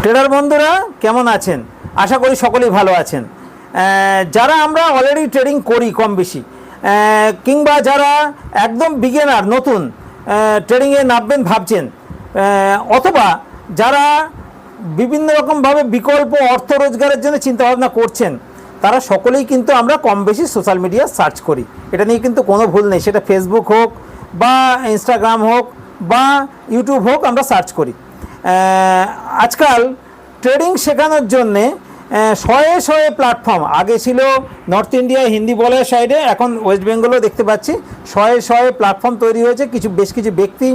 Tedder বন্ধুরা কেমন আছেন? আশা করি সকলেই ভালো আছেন। যারা আমরা অলরেডি ট্রেডিং করি কম বেশি, কিংবা যারা একদম বিগিনার নতুন ট্রেডিংয়ে নামবেন ভাবছেন, অথবা যারা বিভিন্ন রকমভাবে বিকল্প অর্থ রোজগারের জন্য চিন্তাভাবনা করছেন, তারা সকলেই কিন্তু আমরা কম বেশি সোশ্যাল মিডিয়া সার্চ করি। এটা নিয়ে কিন্তু কোনো ভুল নেই। সেটা ফেসবুক হোক বা ইনস্টাগ্রাম হোক বা ইউটিউব হোক, আমরা সার্চ করি। আজকাল ট্রেডিং শেখানোর জন্যে শয়ে শয়ে প্ল্যাটফর্ম, আগে ছিল নর্থ ইন্ডিয়া হিন্দি বলার সাইডে, এখন ওয়েস্ট বেঙ্গলও দেখতে পাচ্ছি শয়ে শয়ে প্ল্যাটফর্ম তৈরি হয়েছে। বেশ কিছু ব্যক্তি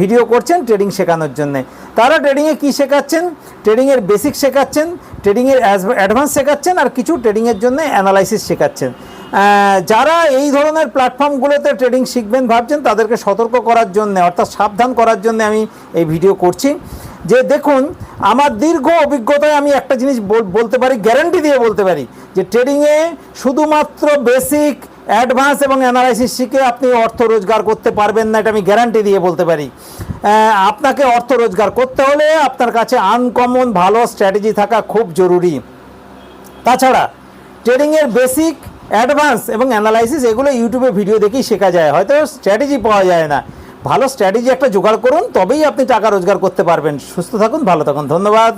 ভিডিও করছেন ট্রেডিং শেখানোর জন্যে। তারা ট্রেডিংয়ে কী শেখাচ্ছেন? ট্রেডিংয়ের বেসিক শেখাচ্ছেন, ট্রেডিংয়ের অ্যাডভান্স শেখাচ্ছেন, আর কিছু ট্রেডিংয়ের জন্য অ্যানালাইসিস শেখাচ্ছেন। যারা এই ধরনের প্ল্যাটফর্মগুলোতে ট্রেডিং শিখবেন ভাবছেন, তাদেরকে সতর্ক করার জন্যে, অর্থাৎ সাবধান করার জন্য আমি এই ভিডিও করছি। যে দেখুন, আমার দীর্ঘ অভিজ্ঞতায় আমি একটা জিনিস বলতে পারি, গ্যারান্টি দিয়ে বলতে পারি, যে ট্রেডিংয়ে শুধুমাত্র বেসিক, অ্যাডভান্স এবং অ্যানালাইসিস শিখে আপনি অর্থ রোজগার করতে পারবেন না। এটা আমি গ্যারান্টি দিয়ে বলতে পারি। আপনাকে অর্থ রোজগার করতে হলে আপনার কাছে আনকমন ভালো স্ট্র্যাটেজি থাকা খুব জরুরি। তাছাড়া ট্রেডিংয়ের বেসিক, অ্যাডভান্স এবং অ্যানালাইসিস এগুলো ইউটিউবে ভিডিও দেখেই শেখা যায়, হয়তো স্ট্র্যাটেজি পাওয়া যায় না। ভালো স্ট্র্যাটেজি একটা জোগাড় করুন, তবেই আপনি টাকা রোজগার করতে পারবেন। সুস্থ থাকুন, ভালো থাকুন, ধন্যবাদ।